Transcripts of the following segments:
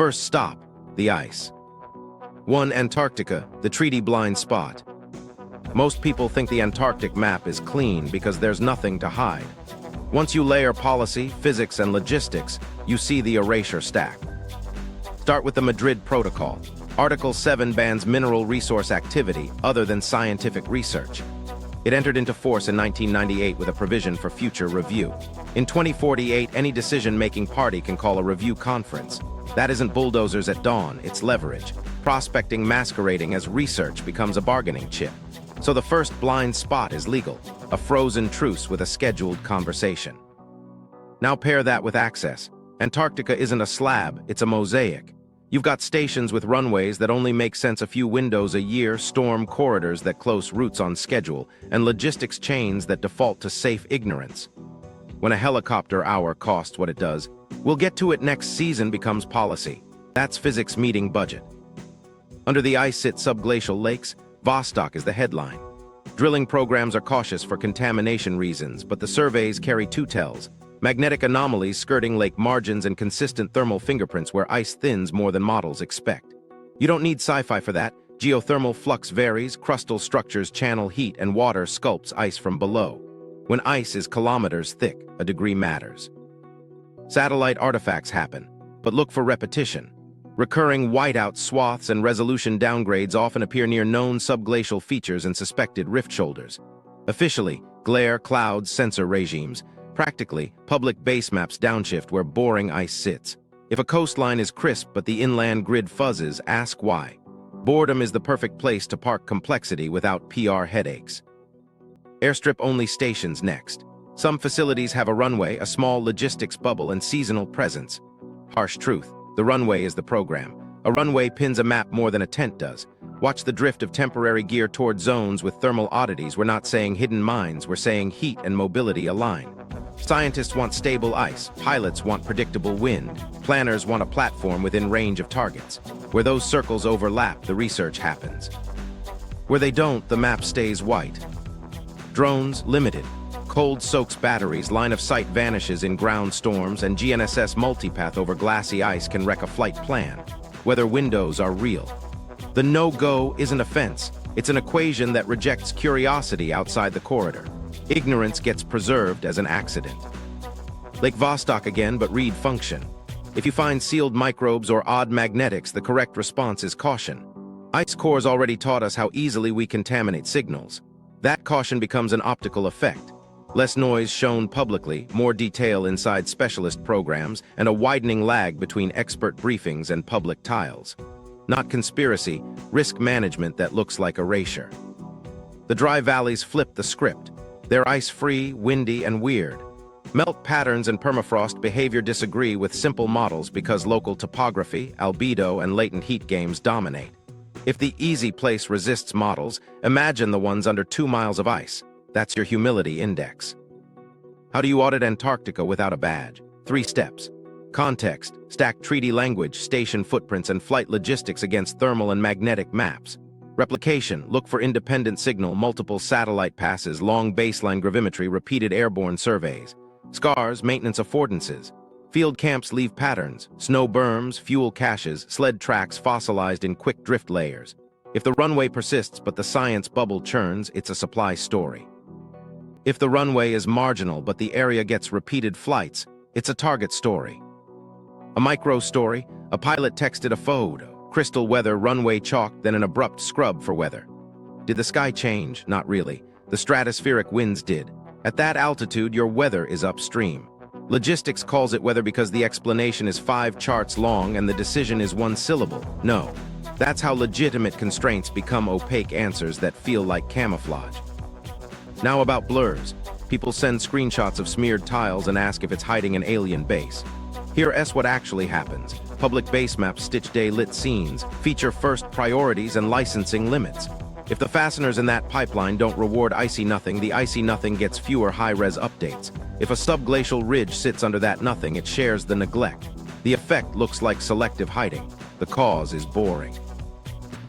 First stop, the ice. 1. Antarctica, the treaty blind spot. Most people think the Antarctic map is clean because there's nothing to hide. Once you layer policy, physics, and logistics, you see the erasure stack. Start with the Madrid Protocol. Article 7 bans mineral resource activity other than scientific research. It entered into force in 1998 with a provision for future review. In 2048, any decision-making party can call a review conference. That isn't bulldozers at dawn, it's leverage. Prospecting masquerading as research becomes a bargaining chip. So the first blind spot is legal, a frozen truce with a scheduled conversation. Now pair that with access. Antarctica isn't a slab, it's a mosaic. You've got stations with runways that only make sense a few windows a year, storm corridors that close routes on schedule, and logistics chains that default to safe ignorance. When a helicopter hour costs what it does, we'll get to it next season becomes policy. That's physics meeting budget. Under the ice sit subglacial lakes, Vostok is the headline. Drilling programs are cautious for contamination reasons, but the surveys carry two tells. Magnetic anomalies skirting lake margins and consistent thermal fingerprints where ice thins more than models expect. You don't need sci-fi for that. Geothermal flux varies, crustal structures channel heat, and water sculpts ice from below. When ice is kilometers thick, a degree matters. Satellite artifacts happen, but look for repetition. Recurring whiteout swaths and resolution downgrades often appear near known subglacial features and suspected rift shoulders. Officially, glare, clouds, sensor regimes. Practically, public base maps downshift where boring ice sits. If a coastline is crisp but the inland grid fuzzes, ask why. Boredom is the perfect place to park complexity without PR headaches. Airstrip-only stations next. Some facilities have a runway, a small logistics bubble, and seasonal presence. Harsh truth, the runway is the program. A runway pins a map more than a tent does. Watch the drift of temporary gear toward zones with thermal oddities. We're not saying hidden mines, we're saying heat and mobility align. Scientists want stable ice, pilots want predictable wind, planners want a platform within range of targets. Where those circles overlap, the research happens. Where they don't, the map stays white. Drones, limited. Cold soaks batteries, line of sight vanishes in ground storms, and GNSS multipath over glassy ice can wreck a flight plan. Whether windows are real. The no-go isn't a fence, it's an equation that rejects curiosity outside the corridor. Ignorance gets preserved as an accident. Lake Vostok again, but read function. If you find sealed microbes or odd magnetics, the correct response is caution. Ice cores already taught us how easily we contaminate signals. That caution becomes an optical effect. Less noise shown publicly, more detail inside specialist programs, and a widening lag between expert briefings and public tiles. Not conspiracy, risk management that looks like erasure. The dry valleys flip the script. They're ice-free, windy, and weird. Melt patterns and permafrost behavior disagree with simple models because local topography, albedo, and latent heat games dominate. If the easy place resists models, imagine the ones under 2 miles of ice. That's your humility index. How do you audit Antarctica without a badge? 3 steps. Context, stack treaty language, station footprints, and flight logistics against thermal and magnetic maps. Replication, look for independent signal, multiple satellite passes, long baseline gravimetry, repeated airborne surveys. Scars, maintenance affordances. Field camps leave patterns, snow berms, fuel caches, sled tracks fossilized in quick drift layers. If the runway persists but the science bubble churns, it's a supply story. If the runway is marginal but the area gets repeated flights, it's a target story. A micro story, a pilot texted a photo, crystal weather, runway chalked, then an abrupt scrub for weather. Did the sky change? Not really. The stratospheric winds did. At that altitude, your weather is upstream. Logistics calls it weather because the explanation is 5 charts long and the decision is 1 syllable. No. That's how legitimate constraints become opaque answers that feel like camouflage. Now about blurs. People send screenshots of smeared tiles and ask if it's hiding an alien base. Here's what actually happens. Public base maps stitch day-lit scenes, feature first priorities and licensing limits. If the fasteners in that pipeline don't reward icy nothing, the icy nothing gets fewer high-res updates. If a subglacial ridge sits under that nothing, it shares the neglect. The effect looks like selective hiding. The cause is boring.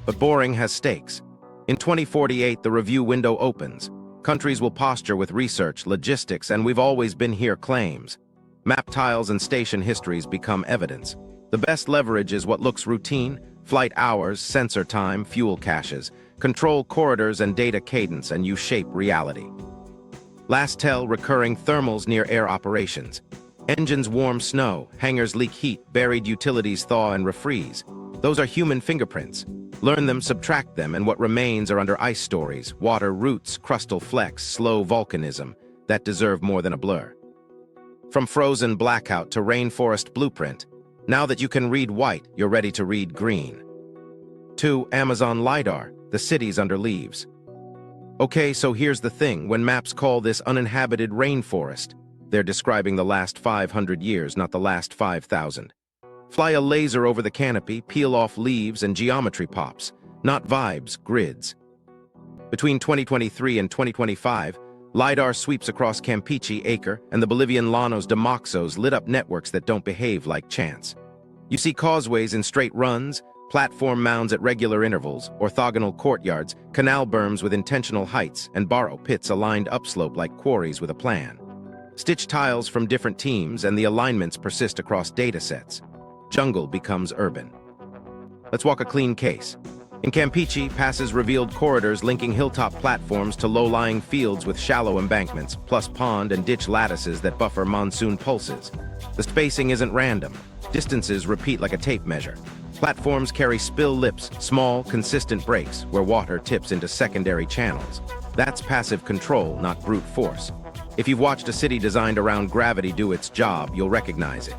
But boring has stakes. In 2048, the review window opens. Countries will posture with research, logistics, and we've always been here claims. Map tiles and station histories become evidence. The best leverage is what looks routine: flight hours, sensor time, fuel caches. Control corridors and data cadence, and you shape reality. Last tell: recurring thermals near air operations. Engines warm snow, hangars leak heat, buried utilities thaw and refreeze. Those are human fingerprints. Learn them, subtract them, and what remains are under ice stories, water roots, crustal flecks, slow volcanism, that deserve more than a blur. From frozen blackout to rainforest blueprint, now that you can read white, you're ready to read green. 2. Amazon LIDAR, the cities under leaves. Okay, so here's the thing: when maps call this uninhabited rainforest, they're describing the last 500 years, not the last 5,000. Fly a laser over the canopy, peel off leaves, and geometry pops, not vibes, grids. Between 2023 and 2025, LIDAR sweeps across Campeche, Acre, and the Bolivian Llanos de Moxos lit up networks that don't behave like chance. You see causeways in straight runs, platform mounds at regular intervals, orthogonal courtyards, canal berms with intentional heights, and borrow pits aligned upslope like quarries with a plan. Stitch tiles from different teams, and the alignments persist across datasets. Jungle becomes urban. Let's walk a clean case. In Campeche, passes revealed corridors linking hilltop platforms to low-lying fields with shallow embankments, plus pond and ditch lattices that buffer monsoon pulses. The spacing isn't random. Distances repeat like a tape measure. Platforms carry spill lips, small, consistent breaks where water tips into secondary channels. That's passive control, not brute force. If you've watched a city designed around gravity do its job, you'll recognize it.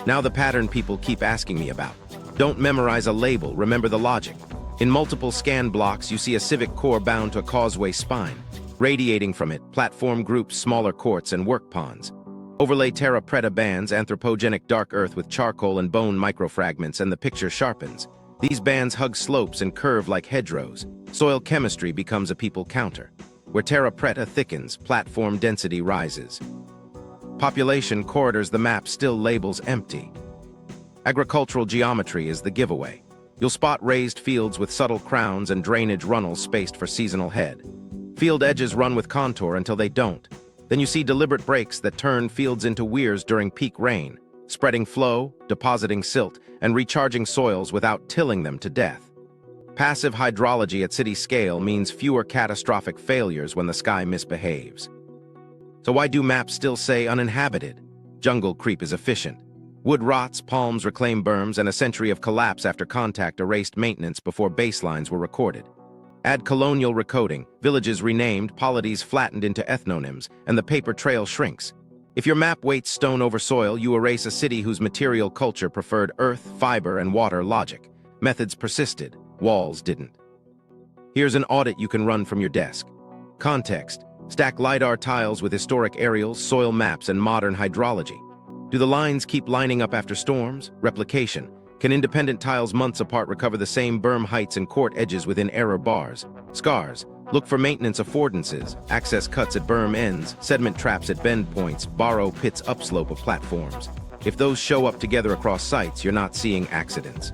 Now the pattern people keep asking me about. Don't memorize a label, remember the logic. In multiple scan blocks, you see a civic core bound to a causeway spine. Radiating from it, platform groups, smaller courts, and work ponds. Overlay terra preta bands, anthropogenic dark earth with charcoal and bone microfragments, and the picture sharpens. These bands hug slopes and curve like hedgerows. Soil chemistry becomes a people counter. Where terra preta thickens, platform density rises. Population corridors the map still labels empty. Agricultural geometry is the giveaway. You'll spot raised fields with subtle crowns and drainage runnels spaced for seasonal head. Field edges run with contour until they don't. Then you see deliberate breaks that turn fields into weirs during peak rain, spreading flow, depositing silt, and recharging soils without tilling them to death. Passive hydrology at city scale means fewer catastrophic failures when the sky misbehaves. So why do maps still say uninhabited? Jungle creep is efficient. Wood rots, palms reclaim berms, and a century of collapse after contact erased maintenance before baselines were recorded. Add colonial recoding, villages renamed, polities flattened into ethnonyms, and the paper trail shrinks. If your map weights stone over soil, you erase a city whose material culture preferred earth, fiber, and water logic. Methods persisted, walls didn't. Here's an audit you can run from your desk. Context: stack LIDAR tiles with historic aerials, soil maps, and modern hydrology. Do the lines keep lining up after storms? Replication: can independent tiles months apart recover the same berm heights and court edges within error bars? Scars: look for maintenance affordances, access cuts at berm ends, sediment traps at bend points, borrow pits upslope of platforms. If those show up together across sites, you're not seeing accidents.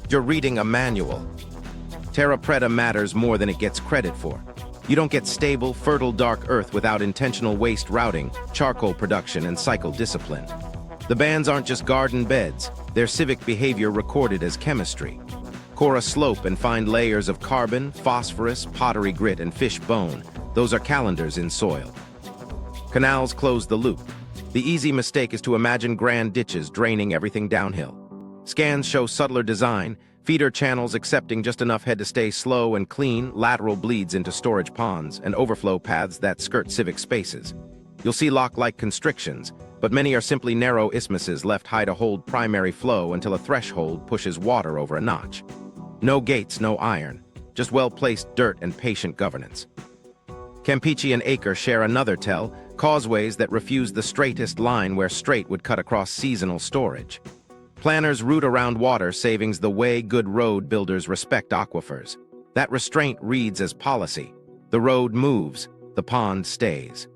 You're reading a manual. Terra preta matters more than it gets credit for. You don't get stable, fertile dark earth without intentional waste routing, charcoal production, and cycle discipline. The bands aren't just garden beds, they're civic behavior recorded as chemistry. Core a slope and find layers of carbon, phosphorus, pottery grit, and fish bone. Those are calendars in soil. Canals close the loop. The easy mistake is to imagine grand ditches draining everything downhill. Scans show subtler design, feeder channels accepting just enough head to stay slow and clean, lateral bleeds into storage ponds, and overflow paths that skirt civic spaces. You'll see lock-like constrictions, but many are simply narrow isthmuses left high to hold primary flow until a threshold pushes water over a notch. No gates, no iron, just well-placed dirt and patient governance. Campeche and Acre share another tell, causeways that refuse the straightest line where straight would cut across seasonal storage. Planners route around water savings the way good road builders respect aquifers. That restraint reads as policy. The road moves, the pond stays.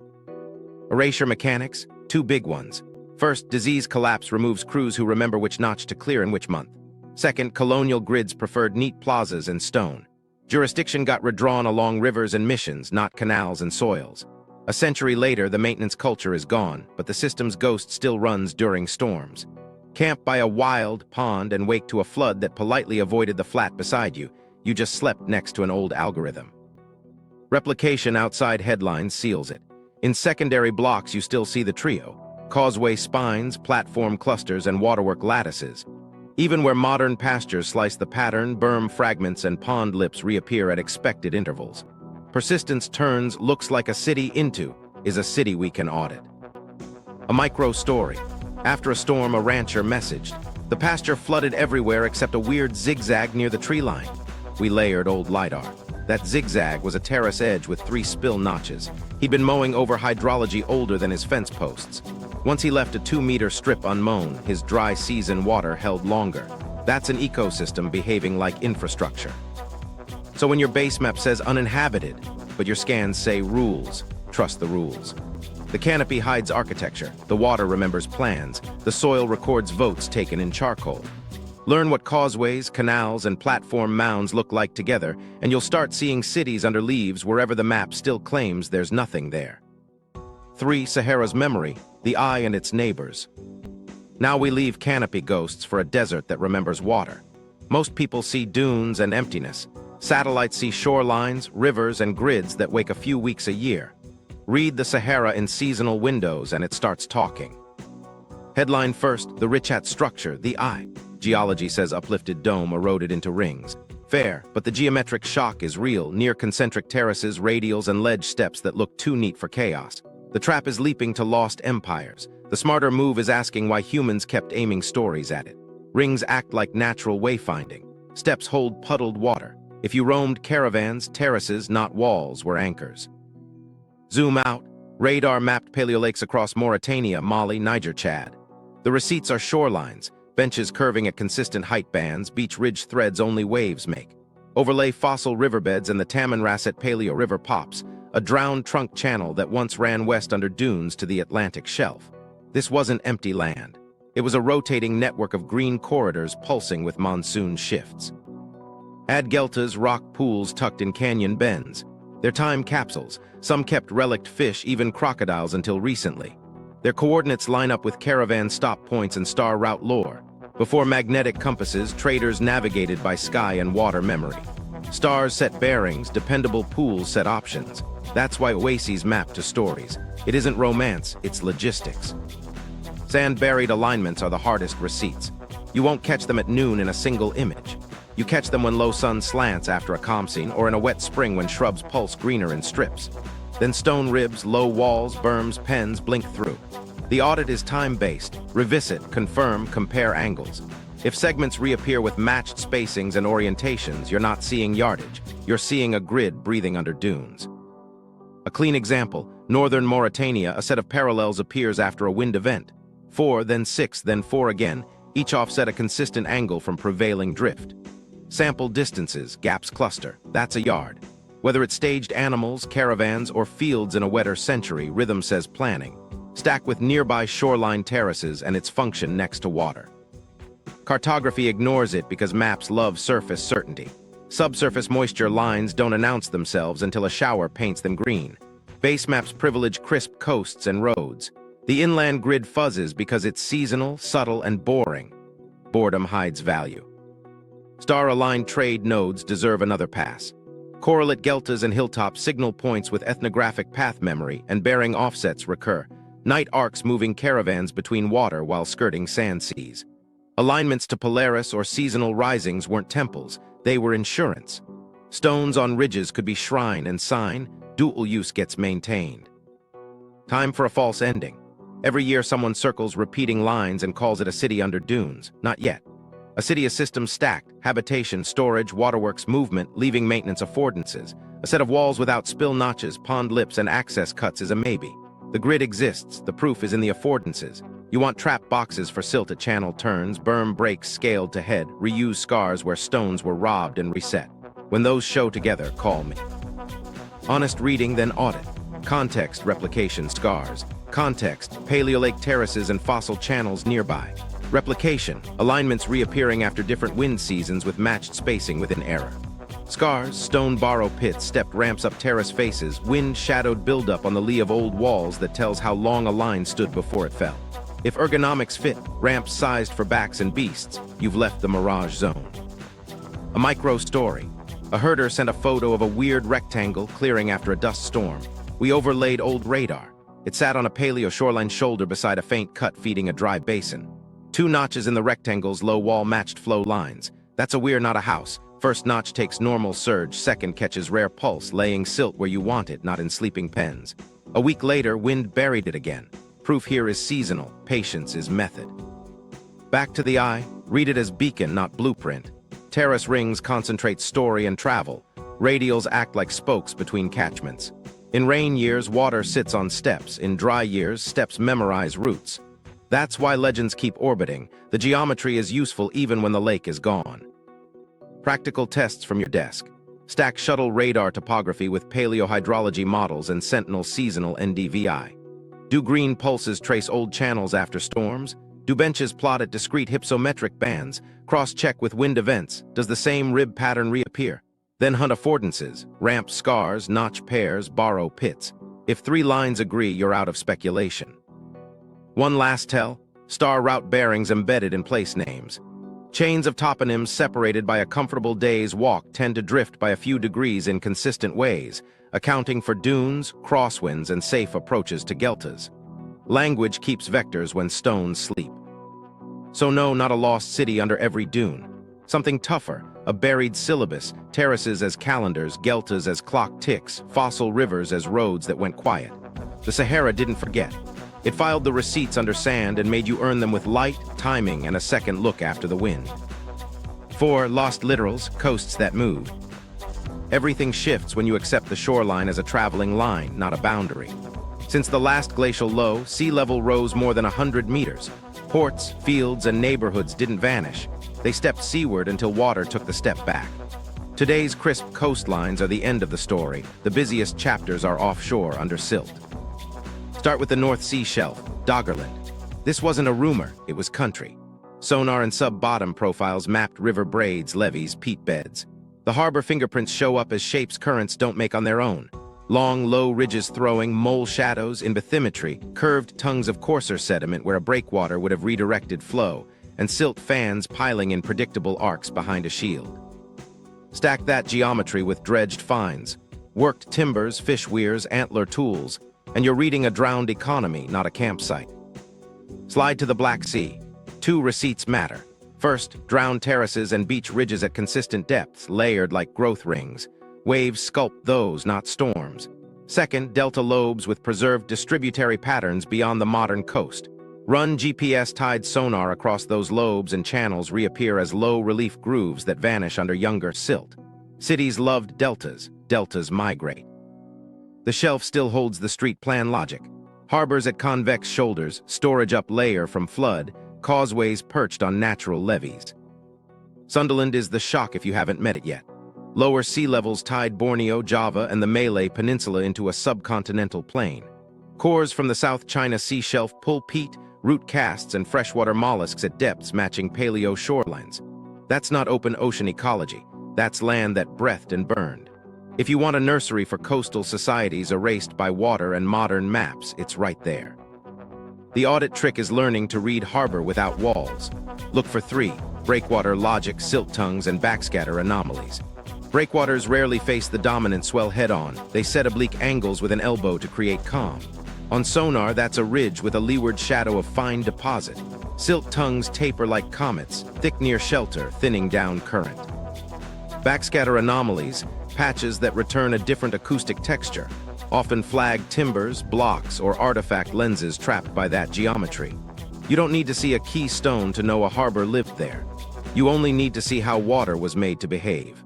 Erasure mechanics, two big ones. First, disease collapse removes crews who remember which notch to clear in which month. Second, colonial grids preferred neat plazas and stone. Jurisdiction got redrawn along rivers and missions, not canals and soils. A century later, the maintenance culture is gone, but the system's ghost still runs during storms. Camp by a wild pond and wake to a flood that politely avoided the flat beside you. You just slept next to an old algorithm. Replication outside headlines seals it. In secondary blocks you still see the trio: causeway spines, platform clusters, and waterwork lattices. Even where modern pastures slice the pattern, berm fragments and pond lips reappear at expected intervals. Persistence turns looks like a city into is a city we can audit. A micro story. After a storm, a rancher messaged, "The pasture flooded everywhere except a weird zigzag near the tree line." We layered old LIDAR. That zigzag was a terrace edge with 3 spill notches. He'd been mowing over hydrology older than his fence posts. Once he left a 2-meter strip unmown, his dry season water held longer. That's an ecosystem behaving like infrastructure. So when your base map says uninhabited, but your scans say rules, trust the rules. The canopy hides architecture, the water remembers plans, the soil records votes taken in charcoal. Learn what causeways, canals, and platform mounds look like together, and you'll start seeing cities under leaves wherever the map still claims there's nothing there. 3. Sahara's memory, the eye and its neighbors. Now we leave canopy ghosts for a desert that remembers water. Most people see dunes and emptiness. Satellites see shorelines, rivers, and grids that wake a few weeks a year. Read the Sahara in seasonal windows and it starts talking. Headline first, the Richat structure, the eye. Geology says uplifted dome eroded into rings. Fair, but the geometric shock is real, near concentric terraces, radials, and ledge steps that look too neat for chaos. The trap is leaping to lost empires. The smarter move is asking why humans kept aiming stories at it. Rings act like natural wayfinding. Steps hold puddled water. If you roamed caravans, terraces, not walls, were anchors. Zoom out. Radar mapped paleolakes across Mauritania, Mali, Niger, Chad. The receipts are shorelines, benches curving at consistent height bands, beach ridge threads only waves make. Overlay fossil riverbeds and the Tamanrasset Paleo River pops, a drowned trunk channel that once ran west under dunes to the Atlantic shelf. This wasn't empty land. It was a rotating network of green corridors pulsing with monsoon shifts. Add deltas, rock pools tucked in canyon bends. They're time capsules. Some kept relict fish, even crocodiles until recently. Their coordinates line up with caravan stop points and star route lore. Before magnetic compasses, traders navigated by sky and water memory. Stars set bearings, dependable pools set options. That's why oases map to stories. It isn't romance, it's logistics. Sand-buried alignments are the hardest receipts. You won't catch them at noon in a single image. You catch them when low sun slants after a calm scene or in a wet spring when shrubs pulse greener in strips. Then stone ribs, low walls, berms, pens blink through. The audit is time-based. Revisit, confirm, compare angles. If segments reappear with matched spacings and orientations, you're not seeing yardage. You're seeing a grid breathing under dunes. A clean example, northern Mauritania, a set of parallels appears after a wind event. 4, then 6, then 4 again, each offset a consistent angle from prevailing drift. Sample distances, gaps cluster, that's a yard. Whether it's staged animals, caravans, or fields in a wetter century, rhythm says planning. Stack with nearby shoreline terraces and its function next to water. Cartography ignores it because maps love surface certainty. Subsurface moisture lines don't announce themselves until a shower paints them green. Base maps privilege crisp coasts and roads. The inland grid fuzzes because it's seasonal, subtle, and boring. Boredom hides value. Star-aligned trade nodes deserve another pass. Correlate deltas and hilltops signal points with ethnographic path memory, and bearing offsets recur. Night arcs moving caravans between water while skirting sand seas. Alignments to Polaris or seasonal risings weren't temples, they were insurance. Stones on ridges could be shrine and sign, dual use gets maintained. Time for a false ending. Every year someone circles repeating lines and calls it a city under dunes. Not yet. A city is systems stacked, habitation, storage, waterworks, movement, leaving maintenance affordances. A set of walls without spill notches, pond lips, and access cuts is a maybe. The grid exists, the proof is in the affordances. You want trap boxes for silt at channel turns, berm breaks scaled to head, reuse scars where stones were robbed and reset. When those show together, call me. Honest reading, then audit. Context, replication, scars. Context, Paleolake terraces and fossil channels nearby. Replication, alignments reappearing after different wind seasons with matched spacing within error. Scars, stone borrow pits, stepped ramps up terrace faces, wind-shadowed buildup on the lee of old walls that tells how long a line stood before it fell. If ergonomics fit, ramps sized for backs and beasts, you've left the mirage zone. A micro story. A herder sent a photo of a weird rectangle clearing after a dust storm. We overlaid old radar. It sat on a paleo shoreline shoulder beside a faint cut feeding a dry basin. 2 notches in the rectangle's low wall matched flow lines. That's a weir, not a house. First notch takes normal surge, second catches rare pulse, laying silt where you want it, not in sleeping pens. A week later, wind buried it again. Proof here is seasonal, patience is method. Back to the eye, read it as beacon, not blueprint. Terrace rings concentrate story and travel. Radials act like spokes between catchments. In rain years, water sits on steps. In dry years, steps memorize routes. That's why legends keep orbiting. The geometry is useful even when the lake is gone. Practical tests from your desk. Stack shuttle radar topography with paleohydrology models and Sentinel seasonal NDVI. Do green pulses trace old channels after storms? Do benches plot at discrete hypsometric bands? Cross-check with wind events. Does the same rib pattern reappear? Then hunt affordances, ramp scars, notch pairs, borrow pits. If 3 lines agree, you're out of speculation. One last tell, star route bearings embedded in place names. Chains of toponyms separated by a comfortable day's walk tend to drift by a few degrees in consistent ways, accounting for dunes, crosswinds, and safe approaches to deltas. Language keeps vectors when stones sleep. So no, not a lost city under every dune. Something tougher, a buried syllabus, terraces as calendars, deltas as clock ticks, fossil rivers as roads that went quiet. The Sahara didn't forget. It filed the receipts under sand and made you earn them with light, timing, and a second look after the wind. 4. Lost littorals, coasts that move. Everything shifts when you accept the shoreline as a traveling line, not a boundary. Since the last glacial low, sea level rose more than 100 meters. Ports, fields, and neighborhoods didn't vanish. They stepped seaward until water took the step back. Today's crisp coastlines are the end of the story. The busiest chapters are offshore under silt. Start with the North Sea shelf, Doggerland. This wasn't a rumor, it was country. Sonar and sub-bottom profiles mapped river braids, levees, peat beds. The harbor fingerprints show up as shapes currents don't make on their own. Long, low ridges throwing, mole shadows in bathymetry, curved tongues of coarser sediment where a breakwater would have redirected flow, and silt fans piling in predictable arcs behind a shield. Stack that geometry with dredged finds, worked timbers, fish weirs, antler tools, and you're reading a drowned economy, not a campsite. Slide to the Black Sea. 2 receipts matter. First, drowned terraces and beach ridges at consistent depths, layered like growth rings. Waves sculpt those, not storms. Second, delta lobes with preserved distributary patterns beyond the modern coast. Run GPS-tied sonar across those lobes and channels reappear as low-relief grooves that vanish under younger silt. Cities loved deltas. Deltas migrate. The shelf still holds the street plan logic. Harbors at convex shoulders, storage up layer from flood, causeways perched on natural levees. Sunderland is the shock if you haven't met it yet. Lower sea levels tied Borneo, Java, and the Malay Peninsula into a subcontinental plain. Cores from the South China Sea shelf pull peat, root casts, and freshwater mollusks at depths matching paleo shorelines. That's not open ocean ecology. That's land that breathed and burned. If you want a nursery for coastal societies erased by water and modern maps, it's right there. The audit trick is learning to read harbor without walls. Look for 3, breakwater logic, silt tongues, and backscatter anomalies. Breakwaters rarely face the dominant swell head-on. They set oblique angles with an elbow to create calm. On sonar, that's a ridge with a leeward shadow of fine deposit. Silt tongues taper like comets, thick near shelter, thinning down current. Backscatter anomalies, patches that return a different acoustic texture, often flag timbers, blocks, or artifact lenses trapped by that geometry. You don't need to see a keystone to know a harbor lived there. You only need to see how water was made to behave.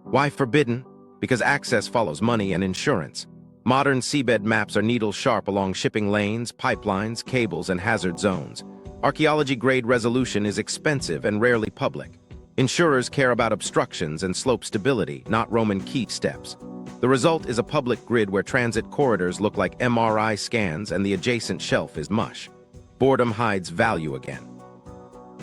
Why forbidden? Because access follows money and insurance. Modern seabed maps are needle-sharp along shipping lanes, pipelines, cables, and hazard zones. Archaeology-grade resolution is expensive and rarely public. Insurers care about obstructions and slope stability, not Roman key steps. The result is a public grid where transit corridors look like MRI scans and the adjacent shelf is mush. Boredom hides value again.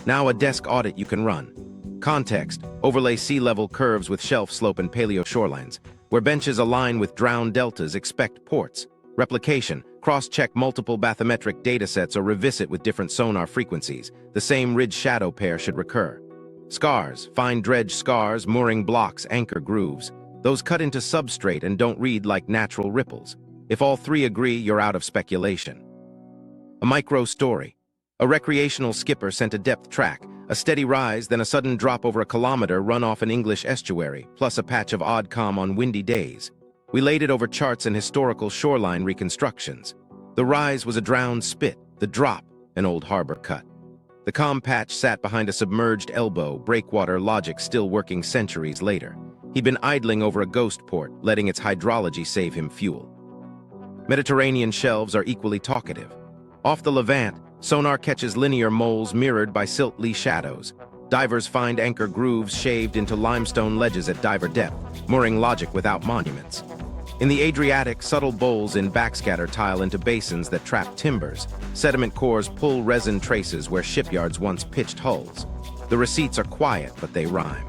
Now a desk audit you can run. Context, overlay sea level curves with shelf slope and paleo shorelines. Where benches align with drowned deltas, expect ports. Replication, cross-check multiple bathymetric datasets or revisit with different sonar frequencies. The same ridge-shadow pair should recur. Scars, fine dredge scars, mooring blocks, anchor grooves. Those cut into substrate and don't read like natural ripples. If all three agree, you're out of speculation. A micro story. A recreational skipper sent a depth track, a steady rise, then a sudden drop over a kilometer run off an English estuary, plus a patch of odd calm on windy days. We laid it over charts and historical shoreline reconstructions. The rise was a drowned spit, the drop, an old harbor cut. The calm patch sat behind a submerged elbow, breakwater logic still working centuries later. He'd been idling over a ghost port, letting its hydrology save him fuel. Mediterranean shelves are equally talkative. Off the Levant, sonar catches linear moles mirrored by silt-lee shadows. Divers find anchor grooves shaved into limestone ledges at diver depth, mooring logic without monuments. In the Adriatic, subtle bowls in backscatter tile into basins that trap timbers. Sediment cores pull resin traces where shipyards once pitched hulls. The receipts are quiet, but they rhyme.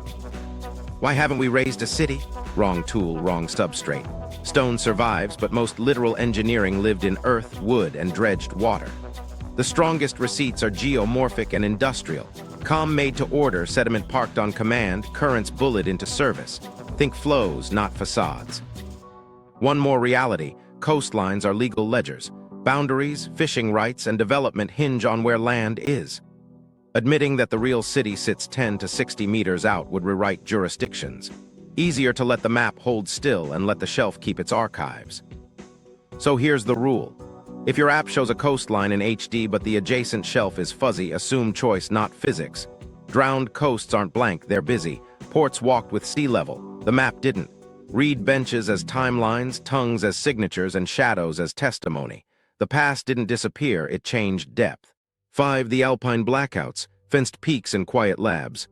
Why haven't we raised a city? Wrong tool, wrong substrate. Stone survives, but most literal engineering lived in earth, wood, and dredged water. The strongest receipts are geomorphic and industrial. Calm made to order, sediment parked on command, currents bullet into service. Think flows, not facades. One more reality, coastlines are legal ledgers. Boundaries, fishing rights, and development hinge on where land is. Admitting that the real city sits 10 to 60 meters out would rewrite jurisdictions. Easier to let the map hold still and let the shelf keep its archives. So here's the rule. If your app shows a coastline in HD but the adjacent shelf is fuzzy, assume choice, not physics. Drowned coasts aren't blank, they're busy. Ports walked with sea level. The map didn't. Read benches as timelines, tongues as signatures, and shadows as testimony. The past didn't disappear, it changed depth. 5. The Alpine Blackouts, fenced peaks and quiet labs.